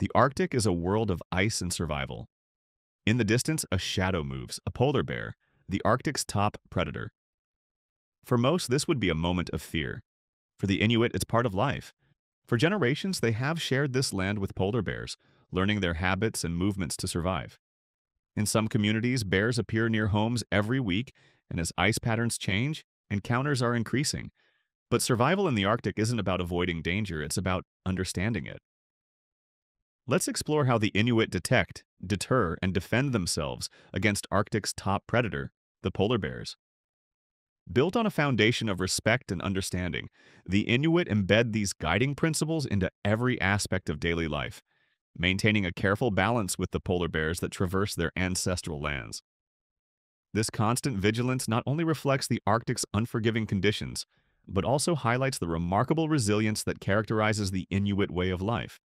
The Arctic is a world of ice and survival. In the distance, a shadow moves, a polar bear, the Arctic's top predator. For most, this would be a moment of fear. For the Inuit, it's part of life. For generations, they have shared this land with polar bears, learning their habits and movements to survive. In some communities, bears appear near homes every week, and as ice patterns change, encounters are increasing. But survival in the Arctic isn't about avoiding danger, it's about understanding it. Let's explore how the Inuit detect, deter, and defend themselves against Arctic's top predator, the polar bears. Built on a foundation of respect and understanding, the Inuit embed these guiding principles into every aspect of daily life, maintaining a careful balance with the polar bears that traverse their ancestral lands. This constant vigilance not only reflects the Arctic's unforgiving conditions, but also highlights the remarkable resilience that characterizes the Inuit way of life.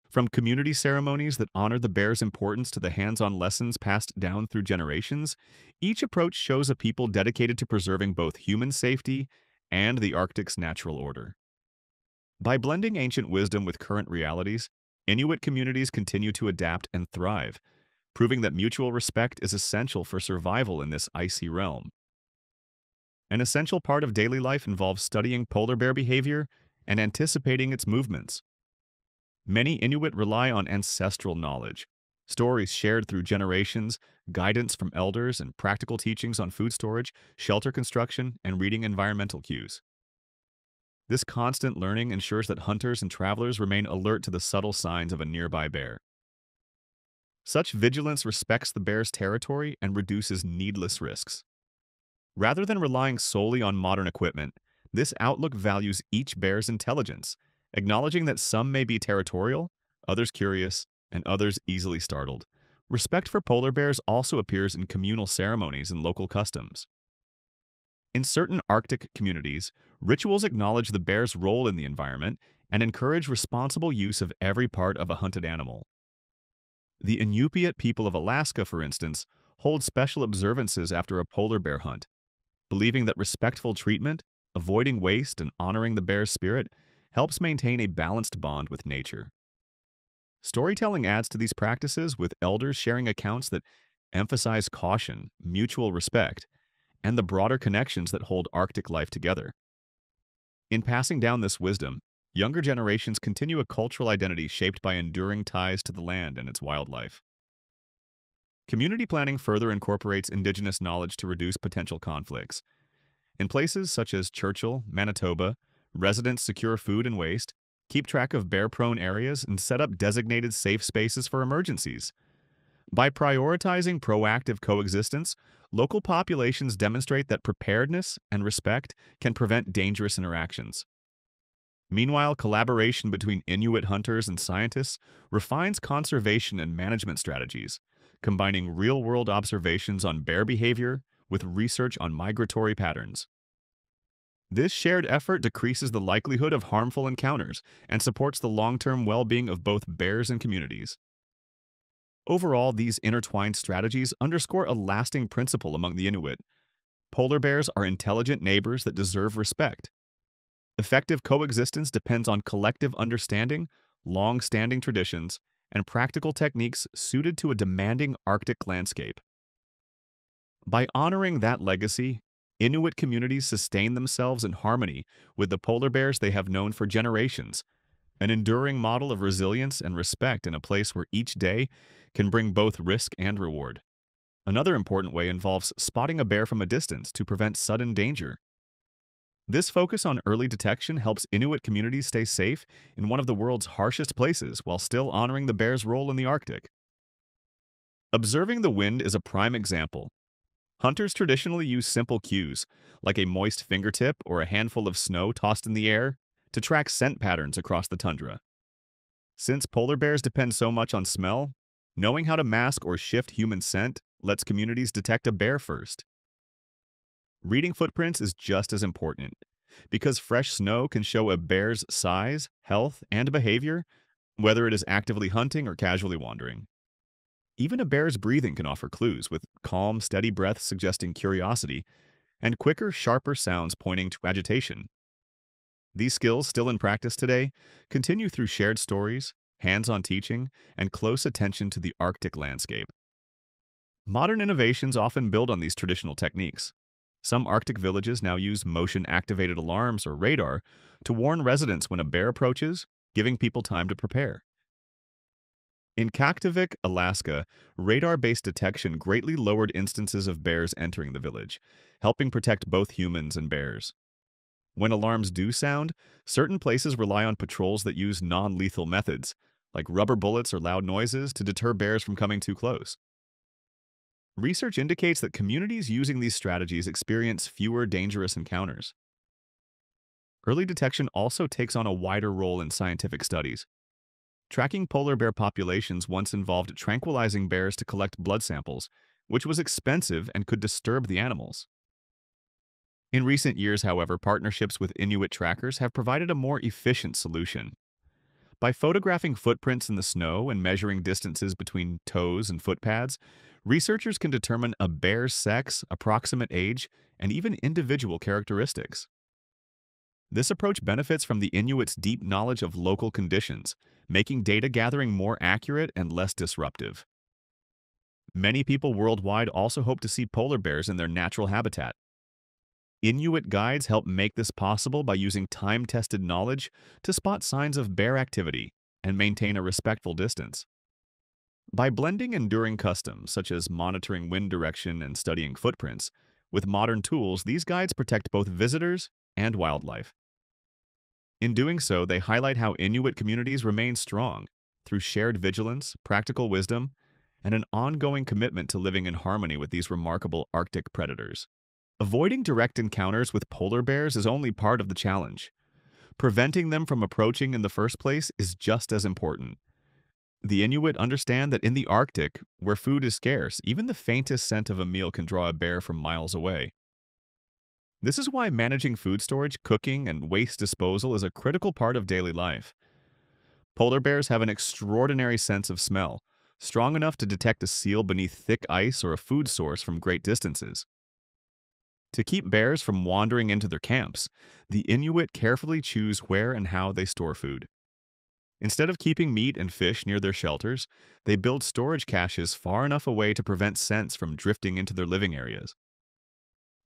From community ceremonies that honor the bear's importance to the hands-on lessons passed down through generations, each approach shows a people dedicated to preserving both human safety and the Arctic's natural order. By blending ancient wisdom with current realities, Inuit communities continue to adapt and thrive, proving that mutual respect is essential for survival in this icy realm. An essential part of daily life involves studying polar bear behavior and anticipating its movements. Many Inuit rely on ancestral knowledge, stories shared through generations, guidance from elders, and practical teachings on food storage, shelter construction, and reading environmental cues. This constant learning ensures that hunters and travelers remain alert to the subtle signs of a nearby bear. Such vigilance respects the bear's territory and reduces needless risks. Rather than relying solely on modern equipment, this outlook values each bear's intelligence, acknowledging that some may be territorial, others curious, and others easily startled. Respect for polar bears also appears in communal ceremonies and local customs. In certain Arctic communities, rituals acknowledge the bear's role in the environment and encourage responsible use of every part of a hunted animal. The Inupiat people of Alaska, for instance, hold special observances after a polar bear hunt, believing that respectful treatment, avoiding waste, and honoring the bear's spirit helps maintain a balanced bond with nature. Storytelling adds to these practices, with elders sharing accounts that emphasize caution, mutual respect, and the broader connections that hold Arctic life together. In passing down this wisdom, younger generations continue a cultural identity shaped by enduring ties to the land and its wildlife. Community planning further incorporates indigenous knowledge to reduce potential conflicts. In places such as Churchill, Manitoba, residents secure food and waste, keep track of bear-prone areas, and set up designated safe spaces for emergencies. By prioritizing proactive coexistence, local populations demonstrate that preparedness and respect can prevent dangerous interactions. Meanwhile, collaboration between Inuit hunters and scientists refines conservation and management strategies, combining real-world observations on bear behavior with research on migratory patterns. This shared effort decreases the likelihood of harmful encounters and supports the long-term well-being of both bears and communities. Overall, these intertwined strategies underscore a lasting principle among the Inuit. Polar bears are intelligent neighbors that deserve respect. Effective coexistence depends on collective understanding, long-standing traditions, and practical techniques suited to a demanding Arctic landscape. By honoring that legacy, Inuit communities sustain themselves in harmony with the polar bears they have known for generations, an enduring model of resilience and respect in a place where each day can bring both risk and reward. Another important way involves spotting a bear from a distance to prevent sudden danger. This focus on early detection helps Inuit communities stay safe in one of the world's harshest places while still honoring the bear's role in the Arctic. Observing the wind is a prime example. Hunters traditionally use simple cues, like a moist fingertip or a handful of snow tossed in the air, to track scent patterns across the tundra. Since polar bears depend so much on smell, knowing how to mask or shift human scent lets communities detect a bear first. Reading footprints is just as important, because fresh snow can show a bear's size, health, and behavior, whether it is actively hunting or casually wandering. Even a bear's breathing can offer clues, with calm, steady breaths suggesting curiosity, and quicker, sharper sounds pointing to agitation. These skills, still in practice today, continue through shared stories, hands-on teaching, and close attention to the Arctic landscape. Modern innovations often build on these traditional techniques. Some Arctic villages now use motion-activated alarms or radar to warn residents when a bear approaches, giving people time to prepare. In Kaktovik, Alaska, radar-based detection greatly lowered instances of bears entering the village, helping protect both humans and bears. When alarms do sound, certain places rely on patrols that use non-lethal methods, like rubber bullets or loud noises, to deter bears from coming too close. Research indicates that communities using these strategies experience fewer dangerous encounters. Early detection also takes on a wider role in scientific studies. Tracking polar bear populations once involved tranquilizing bears to collect blood samples, which was expensive and could disturb the animals. In recent years, however, partnerships with Inuit trackers have provided a more efficient solution. By photographing footprints in the snow and measuring distances between toes and footpads, researchers can determine a bear's sex, approximate age, and even individual characteristics. This approach benefits from the Inuits' deep knowledge of local conditions, making data gathering more accurate and less disruptive. Many people worldwide also hope to see polar bears in their natural habitat. Inuit guides help make this possible by using time-tested knowledge to spot signs of bear activity and maintain a respectful distance. By blending enduring customs, such as monitoring wind direction and studying footprints, with modern tools, these guides protect both visitors and wildlife. In doing so, they highlight how Inuit communities remain strong through shared vigilance, practical wisdom, and an ongoing commitment to living in harmony with these remarkable Arctic predators. Avoiding direct encounters with polar bears is only part of the challenge. Preventing them from approaching in the first place is just as important. The Inuit understand that in the Arctic, where food is scarce, even the faintest scent of a meal can draw a bear from miles away. This is why managing food storage, cooking, and waste disposal is a critical part of daily life. Polar bears have an extraordinary sense of smell, strong enough to detect a seal beneath thick ice or a food source from great distances. To keep bears from wandering into their camps, the Inuit carefully choose where and how they store food. Instead of keeping meat and fish near their shelters, they build storage caches far enough away to prevent scents from drifting into their living areas.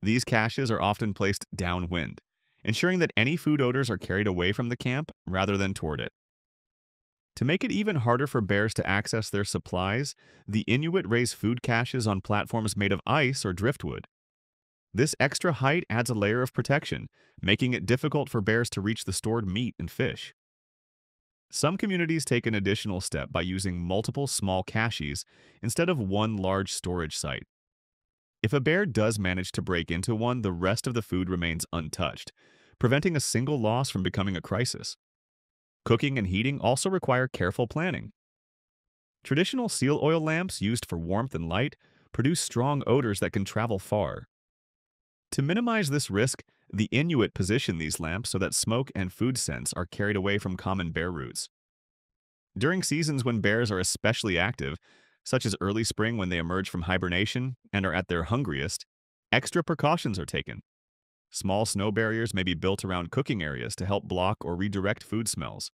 These caches are often placed downwind, ensuring that any food odors are carried away from the camp rather than toward it. To make it even harder for bears to access their supplies, the Inuit raise food caches on platforms made of ice or driftwood. This extra height adds a layer of protection, making it difficult for bears to reach the stored meat and fish. Some communities take an additional step by using multiple small caches instead of one large storage site. If a bear does manage to break into one, the rest of the food remains untouched, preventing a single loss from becoming a crisis. Cooking and heating also require careful planning. Traditional seal oil lamps used for warmth and light produce strong odors that can travel far. To minimize this risk, the Inuit position these lamps so that smoke and food scents are carried away from common bear routes. During seasons when bears are especially active, such as early spring when they emerge from hibernation and are at their hungriest, extra precautions are taken. Small snow barriers may be built around cooking areas to help block or redirect food smells.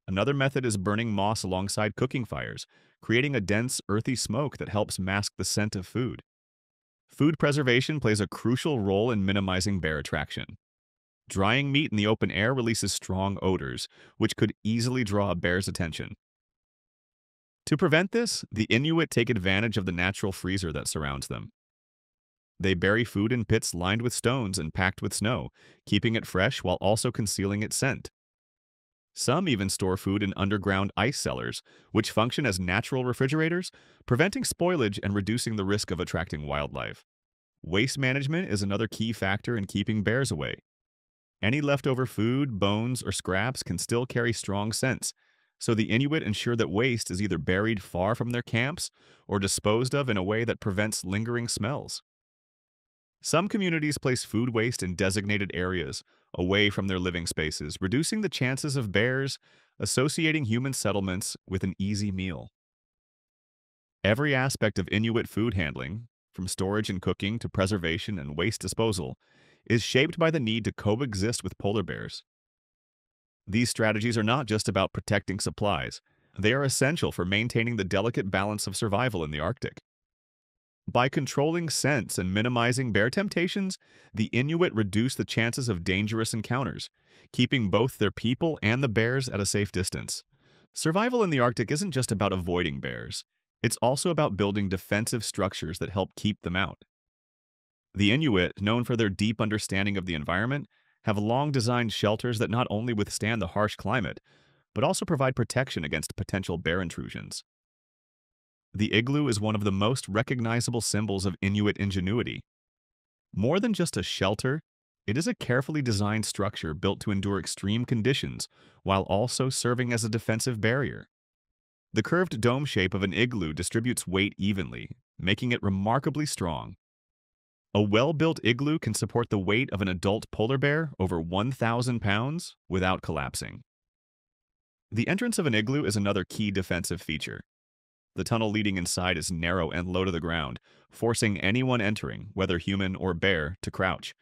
Another method is burning moss alongside cooking fires, creating a dense, earthy smoke that helps mask the scent of food. Food preservation plays a crucial role in minimizing bear attraction. Drying meat in the open air releases strong odors, which could easily draw a bear's attention. To prevent this, the Inuit take advantage of the natural freezer that surrounds them. They bury food in pits lined with stones and packed with snow, keeping it fresh while also concealing its scent. Some even store food in underground ice cellars, which function as natural refrigerators, preventing spoilage and reducing the risk of attracting wildlife. Waste management is another key factor in keeping bears away. Any leftover food, bones, or scraps can still carry strong scents, so the Inuit ensure that waste is either buried far from their camps or disposed of in a way that prevents lingering smells. Some communities place food waste in designated areas, away from their living spaces, reducing the chances of bears associating human settlements with an easy meal. Every aspect of Inuit food handling, from storage and cooking to preservation and waste disposal, is shaped by the need to coexist with polar bears. These strategies are not just about protecting supplies. They are essential for maintaining the delicate balance of survival in the Arctic. By controlling scents and minimizing bear temptations, the Inuit reduce the chances of dangerous encounters, keeping both their people and the bears at a safe distance. Survival in the Arctic isn't just about avoiding bears. It's also about building defensive structures that help keep them out. The Inuit, known for their deep understanding of the environment, have long designed shelters that not only withstand the harsh climate, but also provide protection against potential bear intrusions. The igloo is one of the most recognizable symbols of Inuit ingenuity. More than just a shelter, it is a carefully designed structure built to endure extreme conditions while also serving as a defensive barrier. The curved dome shape of an igloo distributes weight evenly, making it remarkably strong. A well-built igloo can support the weight of an adult polar bear over 1,000 pounds without collapsing. The entrance of an igloo is another key defensive feature. The tunnel leading inside is narrow and low to the ground, forcing anyone entering, whether human or bear, to crouch.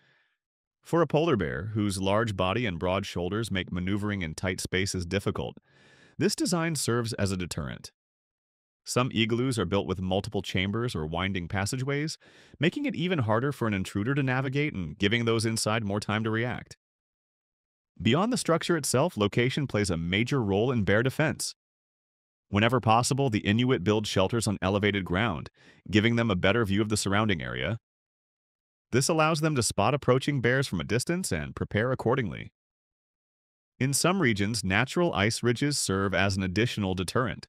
For a polar bear, whose large body and broad shoulders make maneuvering in tight spaces difficult, this design serves as a deterrent. Some igloos are built with multiple chambers or winding passageways, making it even harder for an intruder to navigate and giving those inside more time to react. Beyond the structure itself, location plays a major role in bear defense. Whenever possible, the Inuit build shelters on elevated ground, giving them a better view of the surrounding area. This allows them to spot approaching bears from a distance and prepare accordingly. In some regions, natural ice ridges serve as an additional deterrent.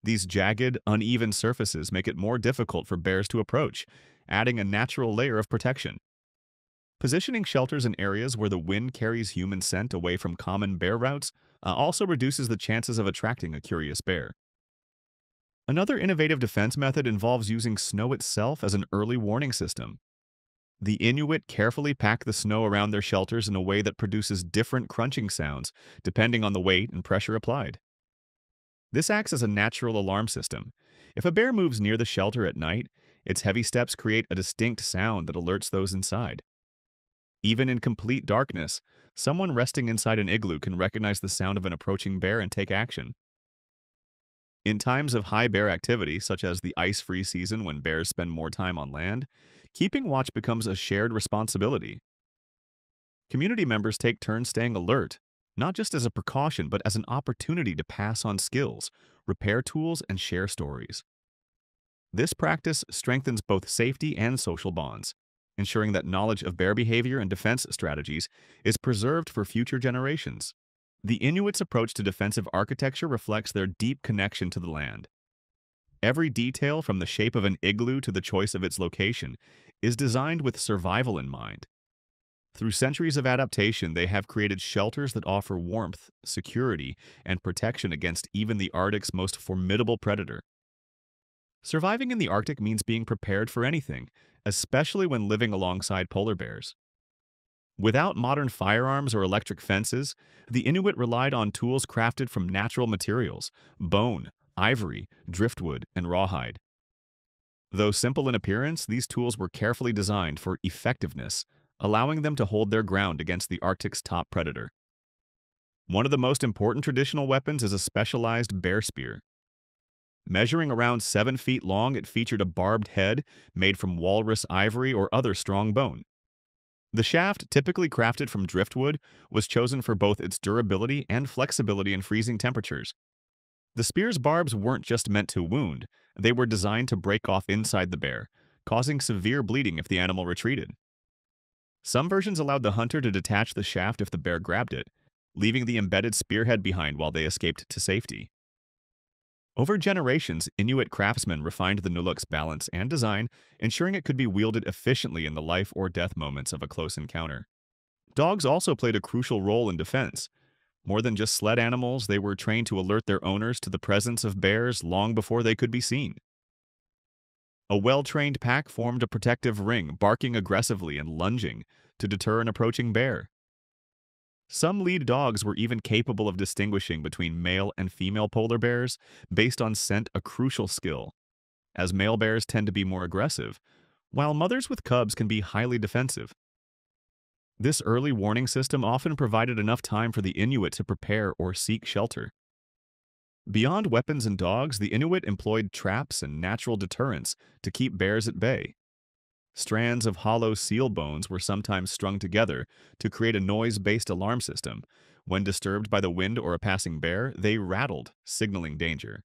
These jagged, uneven surfaces make it more difficult for bears to approach, adding a natural layer of protection. Positioning shelters in areas where the wind carries human scent away from common bear routes also reduces the chances of attracting a curious bear. Another innovative defense method involves using snow itself as an early warning system. The Inuit carefully pack the snow around their shelters in a way that produces different crunching sounds, depending on the weight and pressure applied. This acts as a natural alarm system. If a bear moves near the shelter at night, its heavy steps create a distinct sound that alerts those inside. Even in complete darkness, someone resting inside an igloo can recognize the sound of an approaching bear and take action. In times of high bear activity, such as the ice-free season when bears spend more time on land, keeping watch becomes a shared responsibility. Community members take turns staying alert, not just as a precaution, but as an opportunity to pass on skills, repair tools, and share stories. This practice strengthens both safety and social bonds, ensuring that knowledge of bear behavior and defense strategies is preserved for future generations. The Inuits' approach to defensive architecture reflects their deep connection to the land. Every detail, from the shape of an igloo to the choice of its location, is designed with survival in mind. Through centuries of adaptation, they have created shelters that offer warmth, security, and protection against even the Arctic's most formidable predator. Surviving in the Arctic means being prepared for anything, especially when living alongside polar bears. Without modern firearms or electric fences, the Inuit relied on tools crafted from natural materials: bone, ivory, driftwood, and rawhide. Though simple in appearance, these tools were carefully designed for effectiveness, allowing them to hold their ground against the Arctic's top predator. One of the most important traditional weapons is a specialized bear spear. Measuring around 7 feet long, it featured a barbed head made from walrus ivory or other strong bone. The shaft, typically crafted from driftwood, was chosen for both its durability and flexibility in freezing temperatures. The spear's barbs weren't just meant to wound, they were designed to break off inside the bear, causing severe bleeding if the animal retreated. Some versions allowed the hunter to detach the shaft if the bear grabbed it, leaving the embedded spearhead behind while they escaped to safety. Over generations, Inuit craftsmen refined the nuluk's balance and design, ensuring it could be wielded efficiently in the life or death moments of a close encounter. Dogs also played a crucial role in defense. More than just sled animals, they were trained to alert their owners to the presence of bears long before they could be seen. A well-trained pack formed a protective ring, barking aggressively and lunging to deter an approaching bear. Some lead dogs were even capable of distinguishing between male and female polar bears based on scent, a crucial skill, as male bears tend to be more aggressive, while mothers with cubs can be highly defensive. This early warning system often provided enough time for the Inuit to prepare or seek shelter. Beyond weapons and dogs, the Inuit employed traps and natural deterrents to keep bears at bay. Strands of hollow seal bones were sometimes strung together to create a noise-based alarm system. When disturbed by the wind or a passing bear, they rattled, signaling danger.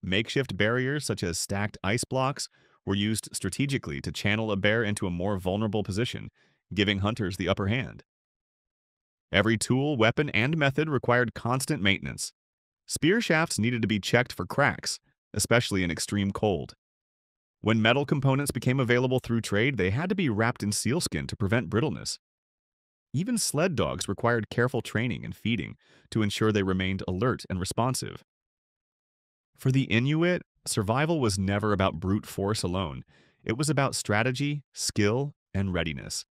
Makeshift barriers, such as stacked ice blocks, were used strategically to channel a bear into a more vulnerable position, giving hunters the upper hand. Every tool, weapon, and method required constant maintenance. Spear shafts needed to be checked for cracks, especially in extreme cold. When metal components became available through trade, they had to be wrapped in sealskin to prevent brittleness. Even sled dogs required careful training and feeding to ensure they remained alert and responsive. For the Inuit, survival was never about brute force alone. It was about strategy, skill, and readiness.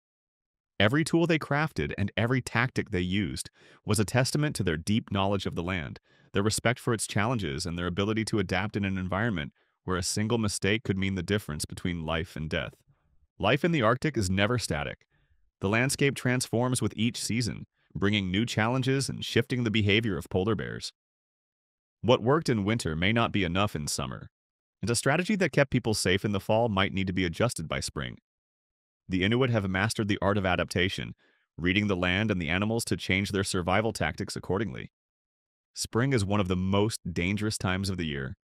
Every tool they crafted and every tactic they used was a testament to their deep knowledge of the land, their respect for its challenges, and their ability to adapt in an environment where a single mistake could mean the difference between life and death. Life in the Arctic is never static. The landscape transforms with each season, bringing new challenges and shifting the behavior of polar bears. What worked in winter may not be enough in summer, and a strategy that kept people safe in the fall might need to be adjusted by spring. The Inuit have mastered the art of adaptation, reading the land and the animals to change their survival tactics accordingly. Spring is one of the most dangerous times of the year.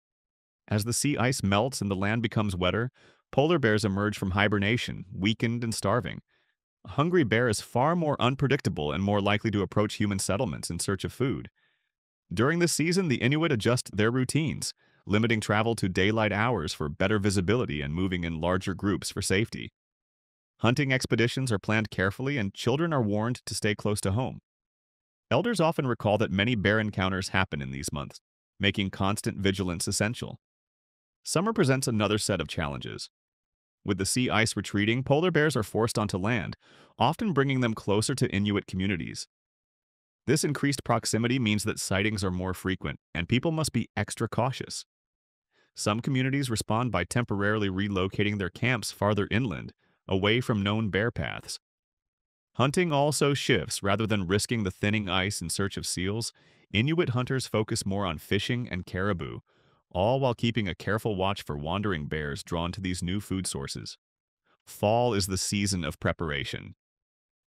As the sea ice melts and the land becomes wetter, polar bears emerge from hibernation, weakened and starving. A hungry bear is far more unpredictable and more likely to approach human settlements in search of food. During this season, the Inuit adjust their routines, limiting travel to daylight hours for better visibility and moving in larger groups for safety. Hunting expeditions are planned carefully and children are warned to stay close to home. Elders often recall that many bear encounters happen in these months, making constant vigilance essential. Summer presents another set of challenges. With the sea ice retreating, polar bears are forced onto land, often bringing them closer to Inuit communities. This increased proximity means that sightings are more frequent, and people must be extra cautious. Some communities respond by temporarily relocating their camps farther inland, away from known bear paths. Hunting also shifts. Rather than risking the thinning ice in search of seals, Inuit hunters focus more on fishing and caribou, all while keeping a careful watch for wandering bears drawn to these new food sources. Fall is the season of preparation.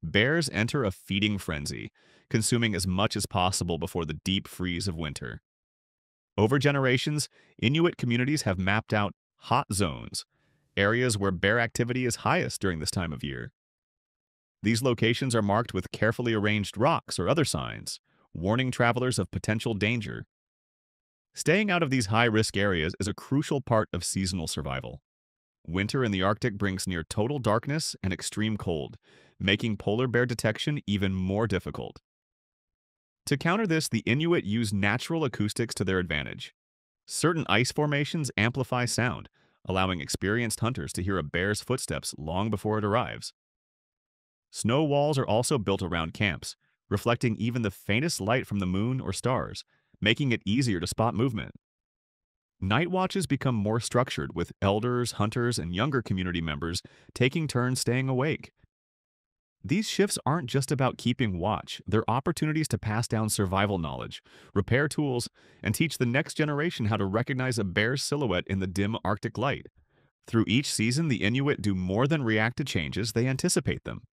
Bears enter a feeding frenzy, consuming as much as possible before the deep freeze of winter. Over generations, Inuit communities have mapped out hot zones, areas where bear activity is highest during this time of year. These locations are marked with carefully arranged rocks or other signs, warning travelers of potential danger. Staying out of these high-risk areas is a crucial part of seasonal survival. Winter in the Arctic brings near total darkness and extreme cold, making polar bear detection even more difficult. To counter this, the Inuit use natural acoustics to their advantage. Certain ice formations amplify sound, allowing experienced hunters to hear a bear's footsteps long before it arrives. Snow walls are also built around camps, reflecting even the faintest light from the moon or stars, making it easier to spot movement. Night watches become more structured, with elders, hunters, and younger community members taking turns staying awake. These shifts aren't just about keeping watch, they're opportunities to pass down survival knowledge, repair tools, and teach the next generation how to recognize a bear's silhouette in the dim Arctic light. Through each season, the Inuit do more than react to changes, they anticipate them.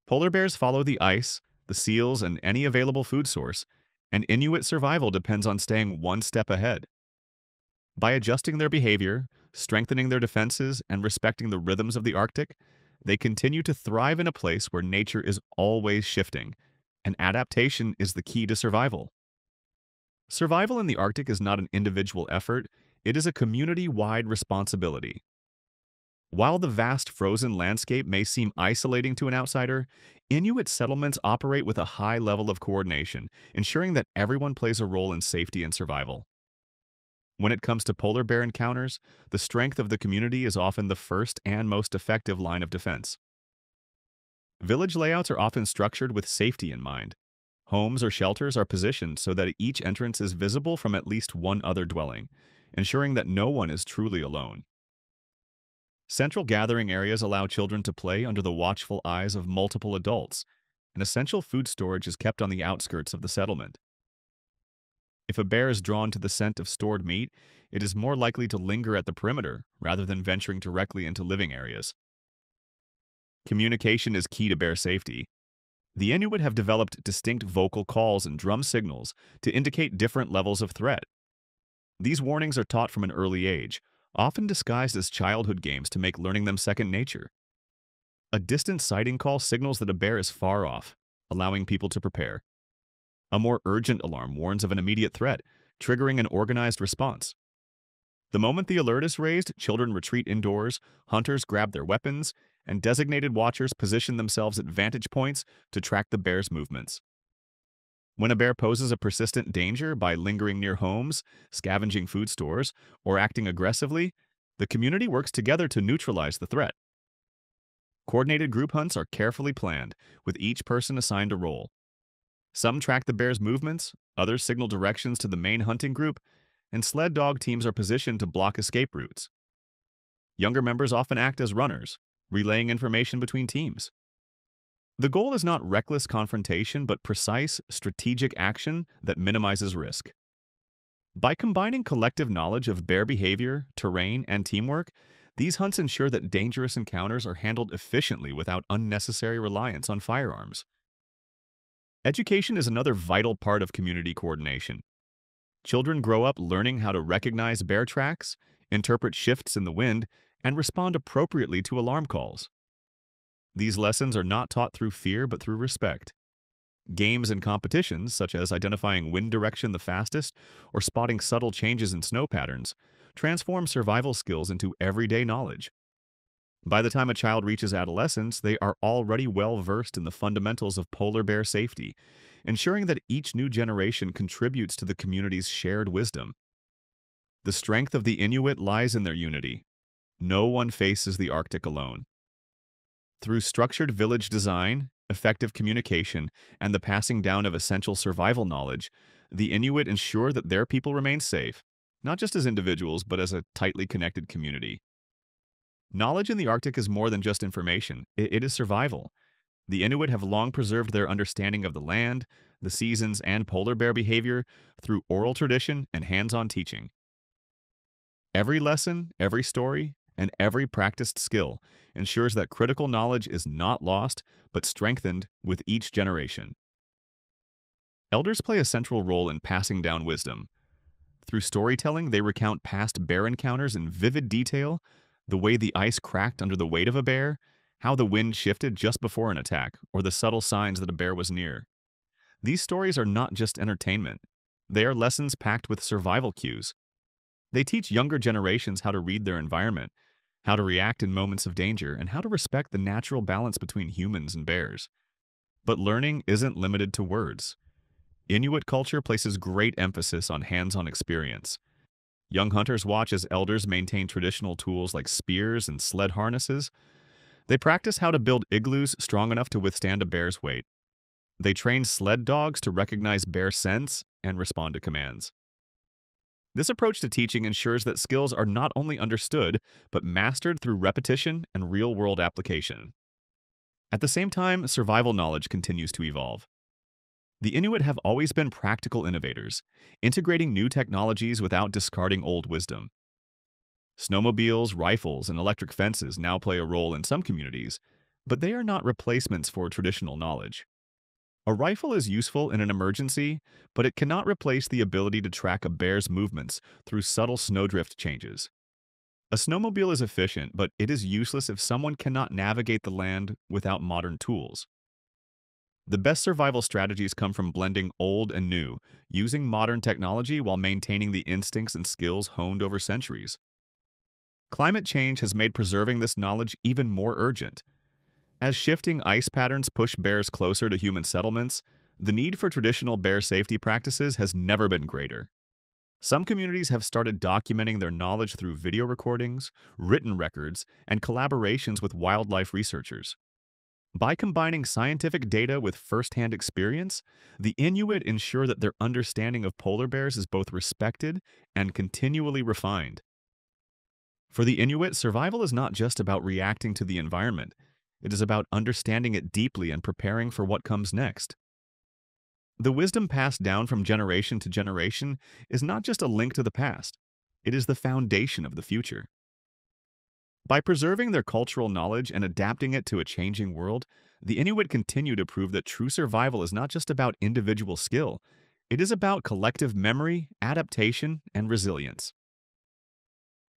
Polar bears follow the ice, the seals, and any available food source, and Inuit survival depends on staying one step ahead. By adjusting their behavior, strengthening their defenses, and respecting the rhythms of the Arctic, they continue to thrive in a place where nature is always shifting, and adaptation is the key to survival. Survival in the Arctic is not an individual effort, it is a community-wide responsibility. While the vast frozen landscape may seem isolating to an outsider, Inuit settlements operate with a high level of coordination, ensuring that everyone plays a role in safety and survival. When it comes to polar bear encounters, the strength of the community is often the first and most effective line of defense. Village layouts are often structured with safety in mind. Homes or shelters are positioned so that each entrance is visible from at least one other dwelling, ensuring that no one is truly alone. Central gathering areas allow children to play under the watchful eyes of multiple adults, and essential food storage is kept on the outskirts of the settlement. If a bear is drawn to the scent of stored meat, it is more likely to linger at the perimeter rather than venturing directly into living areas. Communication is key to bear safety. The Inuit have developed distinct vocal calls and drum signals to indicate different levels of threat. These warnings are taught from an early age, often disguised as childhood games to make learning them second nature. A distant sighting call signals that a bear is far off, allowing people to prepare. A more urgent alarm warns of an immediate threat, triggering an organized response. The moment the alert is raised, children retreat indoors, hunters grab their weapons, and designated watchers position themselves at vantage points to track the bear's movements. When a bear poses a persistent danger by lingering near homes, scavenging food stores, or acting aggressively, the community works together to neutralize the threat. Coordinated group hunts are carefully planned, with each person assigned a role. Some track the bear's movements, others signal directions to the main hunting group, and sled dog teams are positioned to block escape routes. Younger members often act as runners, relaying information between teams. The goal is not reckless confrontation, but precise, strategic action that minimizes risk. By combining collective knowledge of bear behavior, terrain, and teamwork, these hunts ensure that dangerous encounters are handled efficiently without unnecessary reliance on firearms. Education is another vital part of community coordination. Children grow up learning how to recognize bear tracks, interpret shifts in the wind, and respond appropriately to alarm calls. These lessons are not taught through fear but through respect. Games and competitions, such as identifying wind direction the fastest or spotting subtle changes in snow patterns, transform survival skills into everyday knowledge. By the time a child reaches adolescence, they are already well versed in the fundamentals of polar bear safety, ensuring that each new generation contributes to the community's shared wisdom. The strength of the Inuit lies in their unity. No one faces the Arctic alone. Through structured village design, effective communication, and the passing down of essential survival knowledge, the Inuit ensure that their people remain safe, not just as individuals, but as a tightly connected community. Knowledge in the Arctic is more than just information. It is survival. The Inuit have long preserved their understanding of the land, the seasons, and polar bear behavior through oral tradition and hands-on teaching. Every lesson, every story, and every practiced skill ensures that critical knowledge is not lost, but strengthened with each generation. Elders play a central role in passing down wisdom. Through storytelling, they recount past bear encounters in vivid detail, the way the ice cracked under the weight of a bear, how the wind shifted just before an attack, or the subtle signs that a bear was near. These stories are not just entertainment. They are lessons packed with survival cues. They teach younger generations how to read their environment, how to react in moments of danger, and how to respect the natural balance between humans and bears. But learning isn't limited to words. Inuit culture places great emphasis on hands-on experience. Young hunters watch as elders maintain traditional tools like spears and sled harnesses. They practice how to build igloos strong enough to withstand a bear's weight. They train sled dogs to recognize bear scents and respond to commands. This approach to teaching ensures that skills are not only understood, but mastered through repetition and real-world application. At the same time, survival knowledge continues to evolve. The Inuit have always been practical innovators, integrating new technologies without discarding old wisdom. Snowmobiles, rifles, and electric fences now play a role in some communities, but they are not replacements for traditional knowledge. A rifle is useful in an emergency, but it cannot replace the ability to track a bear's movements through subtle snowdrift changes. A snowmobile is efficient, but it is useless if someone cannot navigate the land without modern tools. The best survival strategies come from blending old and new, using modern technology while maintaining the instincts and skills honed over centuries. Climate change has made preserving this knowledge even more urgent. As shifting ice patterns push bears closer to human settlements, the need for traditional bear safety practices has never been greater. Some communities have started documenting their knowledge through video recordings, written records, and collaborations with wildlife researchers. By combining scientific data with first-hand experience, the Inuit ensure that their understanding of polar bears is both respected and continually refined. For the Inuit, survival is not just about reacting to the environment. It is about understanding it deeply and preparing for what comes next. The wisdom passed down from generation to generation is not just a link to the past, it is the foundation of the future. By preserving their cultural knowledge and adapting it to a changing world, the Inuit continue to prove that true survival is not just about individual skill, it is about collective memory, adaptation, and resilience.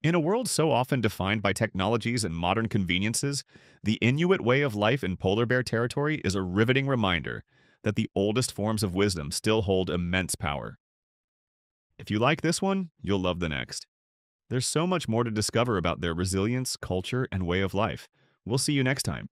In a world so often defined by technologies and modern conveniences, the Inuit way of life in polar bear territory is a riveting reminder that the oldest forms of wisdom still hold immense power. If you like this one, you'll love the next. There's so much more to discover about their resilience, culture, and way of life. We'll see you next time.